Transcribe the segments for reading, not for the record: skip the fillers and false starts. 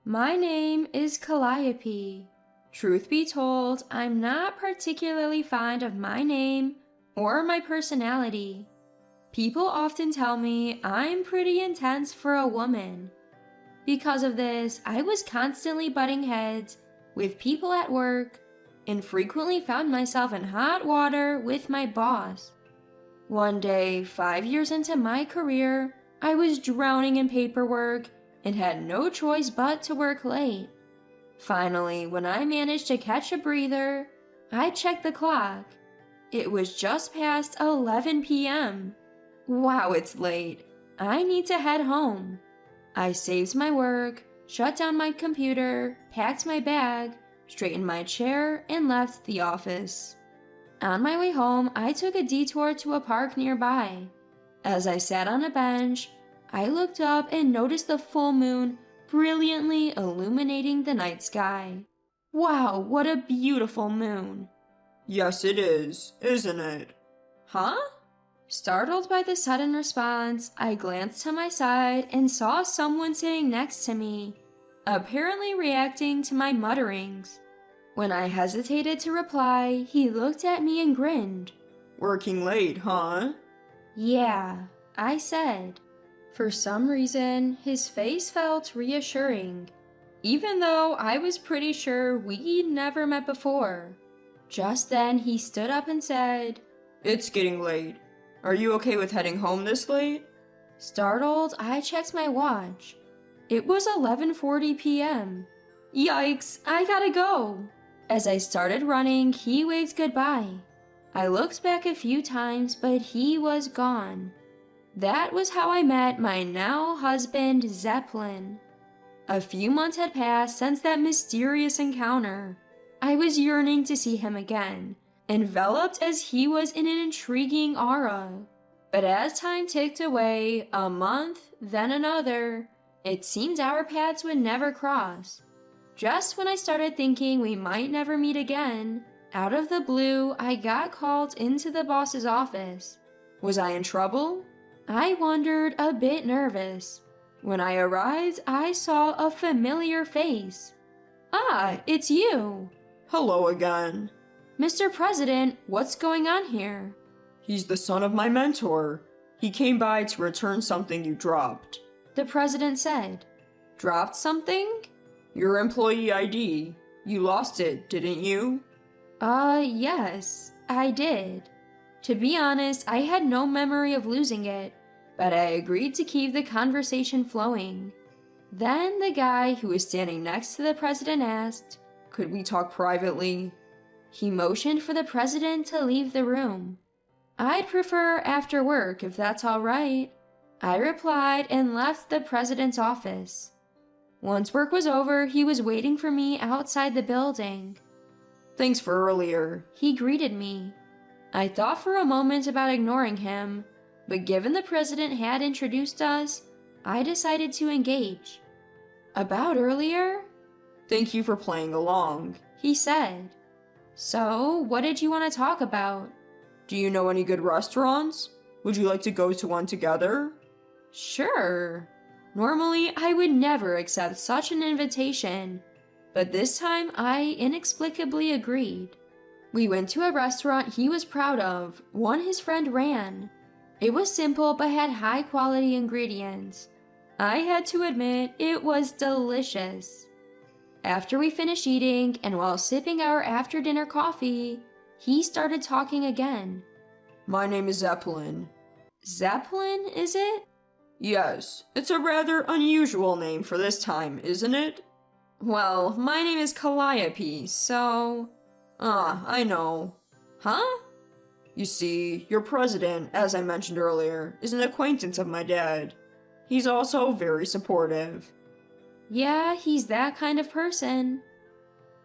My name is Calliope. Truth be told, I'm not particularly fond of my name or my personality. People often tell me I'm pretty intense for a woman. Because of this, I was constantly butting heads with people at work and frequently found myself in hot water with my boss. One day, 5 years into my career, I was drowning in paperwork and had no choice but to work late. Finally, when I managed to catch a breather, I checked the clock. It was just past 11 p.m. Wow, it's late. I need to head home. I saved my work, shut down my computer, packed my bag, straightened my chair, and left the office. On my way home, I took a detour to a park nearby. As I sat on a bench, I looked up and noticed the full moon brilliantly illuminating the night sky. Wow, what a beautiful moon! Yes, it is, isn't it? Huh? Startled by the sudden response, I glanced to my side and saw someone sitting next to me, apparently reacting to my mutterings. When I hesitated to reply, he looked at me and grinned. Working late, huh? Yeah, I said. For some reason, his face felt reassuring, even though I was pretty sure we'd never met before. Just then, he stood up and said, It's getting late. Are you okay with heading home this late? Startled, I checked my watch. It was 11:40 p.m. Yikes, I gotta go. As I started running, he waved goodbye. I looked back a few times, but he was gone. That was how I met my now husband, Zeppelin. A few months had passed since that mysterious encounter. I was yearning to see him again, enveloped as he was in an intriguing aura. But as time ticked away, a month, then another, it seemed our paths would never cross. Just when I started thinking we might never meet again, out of the blue, I got called into the boss's office. Was I in trouble? I wondered, a bit nervous. When I arrived, I saw a familiar face. Ah, it's you! Hello again. Mr. President, what's going on here? He's the son of my mentor. He came by to return something you dropped. The president said. Dropped something? Your employee ID. You lost it, didn't you? Yes, I did. To be honest, I had no memory of losing it, but I agreed to keep the conversation flowing. Then the guy who was standing next to the president asked, Could we talk privately? He motioned for the president to leave the room. I'd prefer after work if that's all right. I replied and left the president's office. Once work was over, he was waiting for me outside the building. Thanks for earlier. He greeted me. I thought for a moment about ignoring him, but given the president had introduced us, I decided to engage. About earlier? Thank you for playing along, he said. So, what did you want to talk about? Do you know any good restaurants? Would you like to go to one together? Sure. Normally, I would never accept such an invitation, but this time I inexplicably agreed. We went to a restaurant he was proud of, one his friend ran. It was simple but had high-quality ingredients. I had to admit, it was delicious. After we finished eating, and while sipping our after-dinner coffee, he started talking again. My name is Zeppelin. Zeppelin, is it? Yes, it's a rather unusual name for this time, isn't it? Well, my name is Calliope, so... I know. Huh? You see, your president, as I mentioned earlier, is an acquaintance of my dad. He's also very supportive. Yeah, he's that kind of person.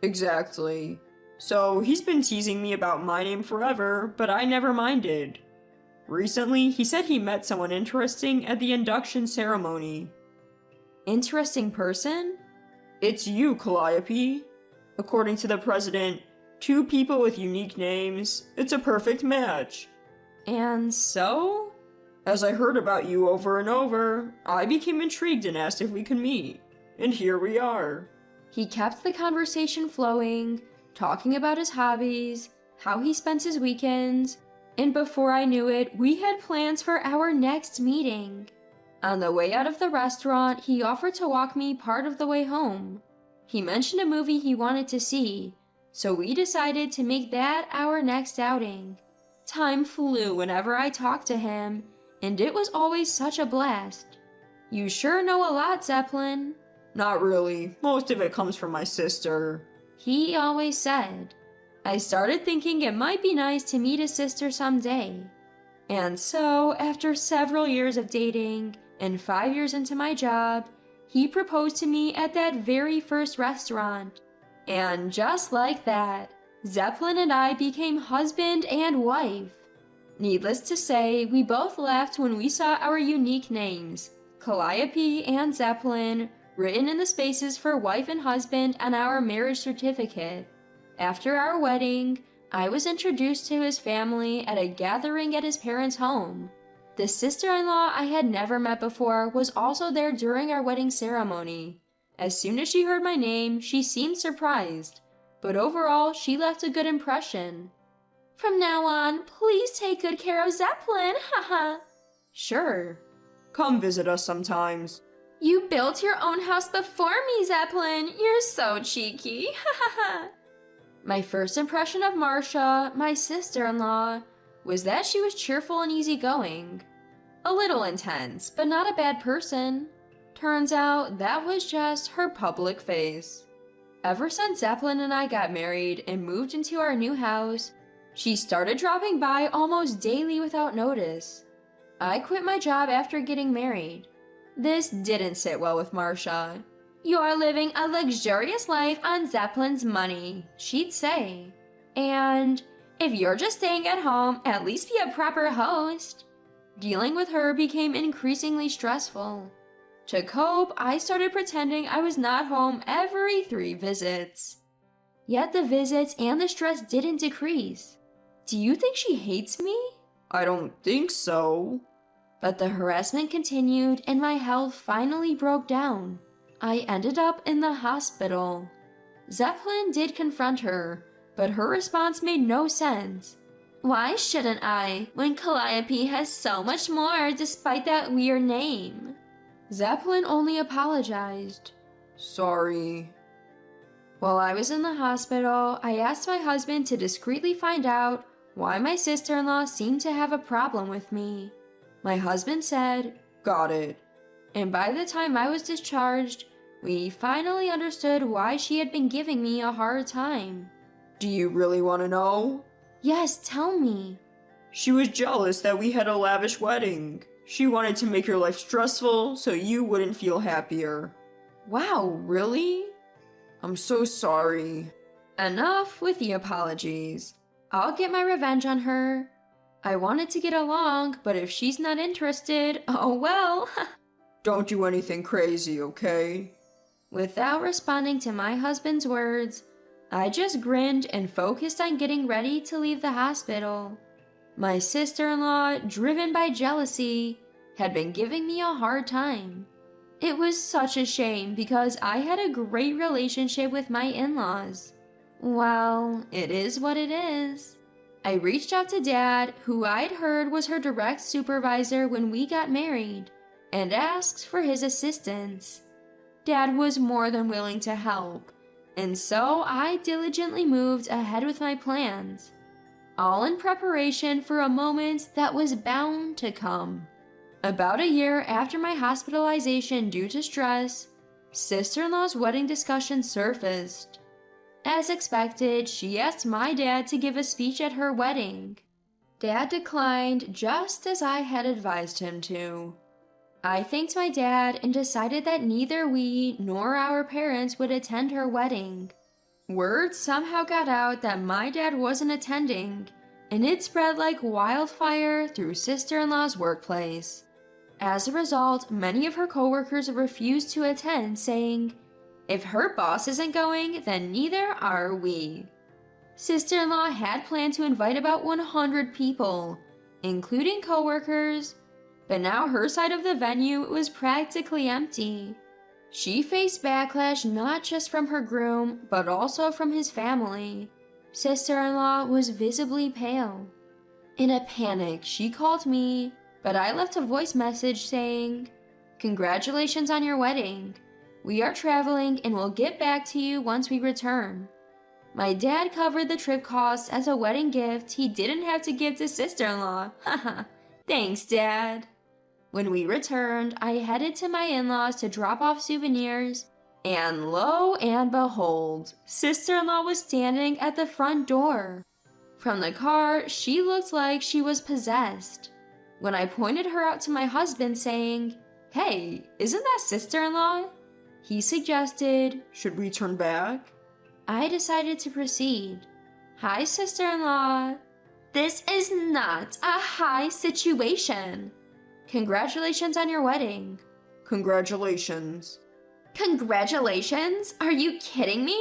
Exactly. So he's been teasing me about my name forever, but I never minded. Recently, he said he met someone interesting at the induction ceremony. Interesting person? It's you, Calliope. According to the president, 2 people with unique names, it's a perfect match. And so? As I heard about you over and over, I became intrigued and asked if we could meet. And here we are. He kept the conversation flowing, talking about his hobbies, how he spends his weekends, and before I knew it, we had plans for our next meeting. On the way out of the restaurant, he offered to walk me part of the way home. He mentioned a movie he wanted to see, so we decided to make that our next outing. Time flew whenever I talked to him, and it was always such a blast. You sure know a lot, Zeppelin. Not really. Most of it comes from my sister. He always said. I started thinking it might be nice to meet his sister someday. And so, after several years of dating, and 5 years into my job, he proposed to me at that very first restaurant. And just like that, Zeppelin and I became husband and wife. Needless to say, we both laughed when we saw our unique names, Calliope and Zeppelin, written in the spaces for wife and husband on our marriage certificate. After our wedding, I was introduced to his family at a gathering at his parents' home. The sister-in-law I had never met before was also there during our wedding ceremony. As soon as she heard my name, she seemed surprised, but overall, she left a good impression. From now on, please take good care of Zeppelin, haha. Sure. Come visit us sometimes. You built your own house before me, Zeppelin. You're so cheeky, haha. My first impression of Marcia, my sister-in-law, was that she was cheerful and easygoing. A little intense, but not a bad person. Turns out that was just her public face. Ever since Zeppelin and I got married and moved into our new house, she started dropping by almost daily without notice. I quit my job after getting married. This didn't sit well with Marcia. You're living a luxurious life on Zeppelin's money, she'd say. And if you're just staying at home, at least be a proper host. Dealing with her became increasingly stressful. To cope, I started pretending I was not home every 3 visits. Yet the visits and the stress didn't decrease. Do you think she hates me? I don't think so. But the harassment continued and my health finally broke down. I ended up in the hospital. Zeppelin did confront her, but her response made no sense. Why shouldn't I, when Calliope has so much more despite that weird name? Zeppelin only apologized. Sorry. While I was in the hospital, I asked my husband to discreetly find out why my sister-in-law seemed to have a problem with me. My husband said, Got it. And by the time I was discharged, we finally understood why she had been giving me a hard time. Do you really want to know? Yes, tell me. She was jealous that we had a lavish wedding. She wanted to make your life stressful so you wouldn't feel happier. Wow, really? I'm so sorry. Enough with the apologies. I'll get my revenge on her. I wanted to get along, but if she's not interested, oh well. Don't do anything crazy, okay? Without responding to my husband's words, I just grinned and focused on getting ready to leave the hospital. My sister-in-law, driven by jealousy, had been giving me a hard time. It was such a shame because I had a great relationship with my in-laws. Well, it is what it is. I reached out to Dad, who I'd heard was her direct supervisor when we got married, and asked for his assistance. Dad was more than willing to help, and so I diligently moved ahead with my plans, all in preparation for a moment that was bound to come. About a year after my hospitalization due to stress, sister-in-law's wedding discussion surfaced. As expected, she asked my dad to give a speech at her wedding. Dad declined just as I had advised him to. I thanked my dad and decided that neither we nor our parents would attend her wedding. Word somehow got out that my dad wasn't attending, and it spread like wildfire through sister-in-law's workplace. As a result, many of her coworkers refused to attend, saying, "If her boss isn't going, then neither are we." Sister-in-law had planned to invite about 100 people, including coworkers, but now her side of the venue was practically empty. She faced backlash not just from her groom, but also from his family. Sister-in-law was visibly pale. In a panic, she called me, but I left a voice message saying, "Congratulations on your wedding. We are traveling and will get back to you once we return." My dad covered the trip costs as a wedding gift he didn't have to give to sister-in-law. Haha, thanks, Dad. When we returned, I headed to my in-laws to drop off souvenirs, and lo and behold, sister-in-law was standing at the front door. From the car, she looked like she was possessed. When I pointed her out to my husband saying, "Hey, isn't that sister-in-law?" he suggested, "Should we turn back?" I decided to proceed. "Hi, sister-in-law. This is not a high situation. Congratulations on your wedding." "Congratulations." "Congratulations? Are you kidding me?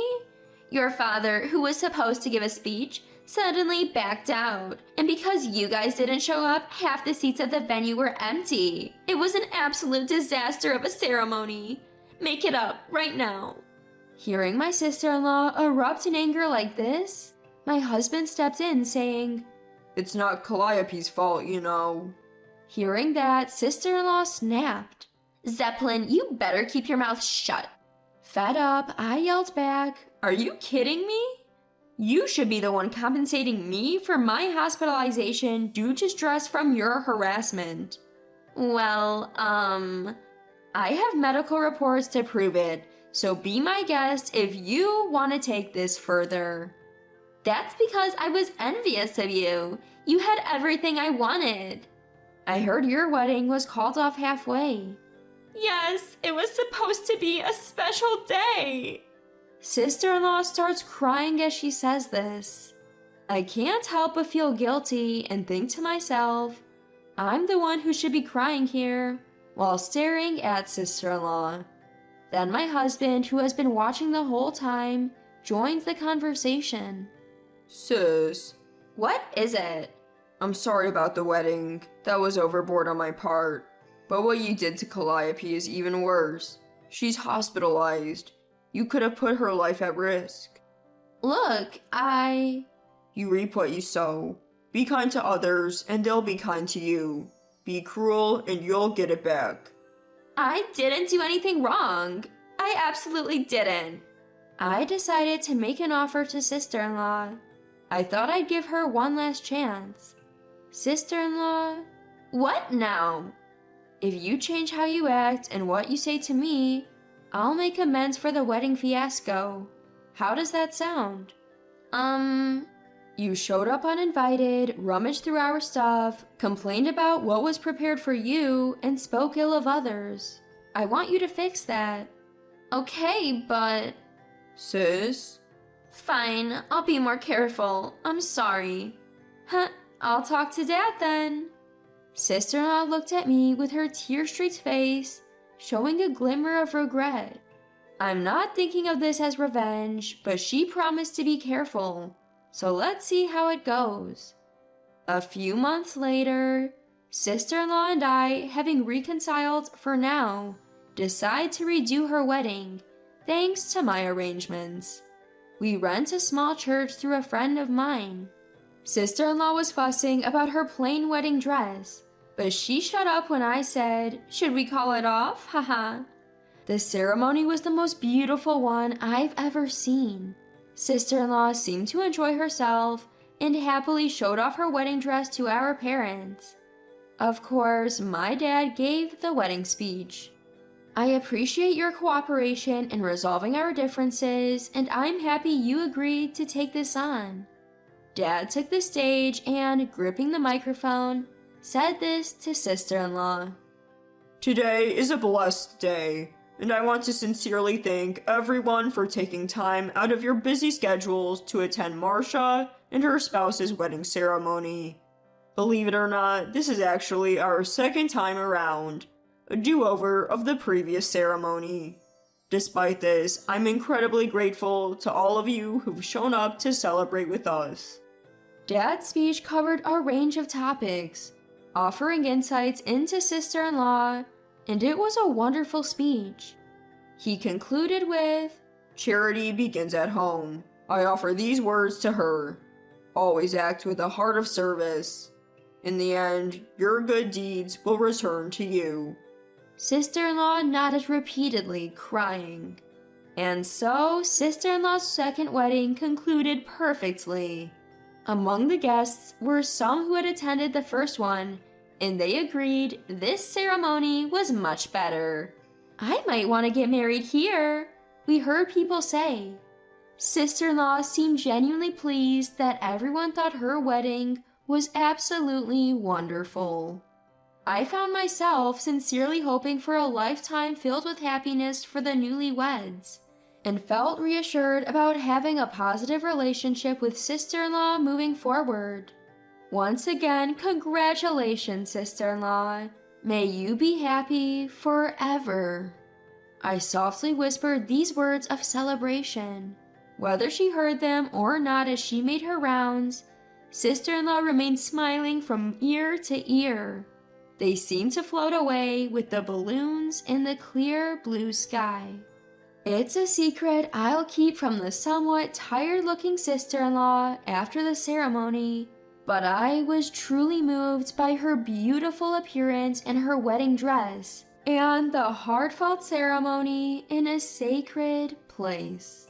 Your father, who was supposed to give a speech, suddenly backed out. And because you guys didn't show up, half the seats at the venue were empty. It was an absolute disaster of a ceremony. Make it up right now." Hearing my sister-in-law erupt in anger like this, my husband stepped in saying, "It's not Calliope's fault, you know." Hearing that, sister-in-law snapped. "Zeppelin, you better keep your mouth shut." Fed up, I yelled back, "Are you kidding me? You should be the one compensating me for my hospitalization due to stress from your harassment." "Well, I have medical reports to prove it, so be my guest if you want to take this further." "That's because I was envious of you. You had everything I wanted." "I heard your wedding was called off halfway." "Yes, it was supposed to be a special day." Sister-in-law starts crying as she says this. I can't help but feel guilty and think to myself, I'm the one who should be crying here, while staring at sister-in-law. Then my husband, who has been watching the whole time, joins the conversation. "Sis, "What is it?" I'm sorry about the wedding. That was overboard on my part. But what you did to Calliope is even worse. She's hospitalized. You could have put her life at risk." "Look, You reap what you sow. Be kind to others, and they'll be kind to you. Be cruel, and you'll get it back." I didn't do anything wrong. I absolutely didn't. I decided to make an offer to sister-in-law. I thought I'd give her one last chance. "Sister-in-law, what now? If you change how you act and what you say to me, I'll make amends for the wedding fiasco. How does that sound?" You showed up uninvited, rummaged through our stuff, complained about what was prepared for you, and spoke ill of others. I want you to fix that." "Okay, but..." "Sis?" "Fine, I'll be more careful. I'm sorry." "Huh, I'll talk to Dad then." Sister-in-law looked at me with her tear-streaked face, showing a glimmer of regret. I'm not thinking of this as revenge, but she promised to be careful. So let's see how it goes. A few months later, sister-in-law and I, having reconciled for now, decide to redo her wedding, thanks to my arrangements. We rent a small church through a friend of mine. Sister-in-law was fussing about her plain wedding dress, but she shut up when I said, "Should we call it off? Haha." The ceremony was the most beautiful one I've ever seen. Sister-in-law seemed to enjoy herself and happily showed off her wedding dress to our parents. Of course, my dad gave the wedding speech. "I appreciate your cooperation in resolving our differences, and I'm happy you agreed to take this on." Dad took the stage and, gripping the microphone, said this to sister-in-law. "Today is a blessed day, and I want to sincerely thank everyone for taking time out of your busy schedules to attend Marcia and her spouse's wedding ceremony. Believe it or not, this is actually our second time around, a do-over of the previous ceremony. Despite this, I'm incredibly grateful to all of you who've shown up to celebrate with us." Dad's speech covered a range of topics, offering insights into sister-in-law, and it was a wonderful speech. He concluded with, "Charity begins at home. I offer these words to her. Always act with a heart of service. In the end, your good deeds will return to you." Sister-in-law nodded repeatedly, crying. And so, sister-in-law's second wedding concluded perfectly. Among the guests were some who had attended the first one, and they agreed this ceremony was much better. "I might want to get married here," we heard people say. Sister-in-law seemed genuinely pleased that everyone thought her wedding was absolutely wonderful. I found myself sincerely hoping for a lifetime filled with happiness for the newlyweds, and felt reassured about having a positive relationship with sister-in-law moving forward. Once again, congratulations, sister-in-law. May you be happy forever. I softly whispered these words of celebration. Whether she heard them or not as she made her rounds, sister-in-law remained smiling from ear to ear. They seemed to float away with the balloons in the clear blue sky. It's a secret I'll keep from the somewhat tired-looking sister-in-law after the ceremony, but I was truly moved by her beautiful appearance in her wedding dress and the heartfelt ceremony in a sacred place.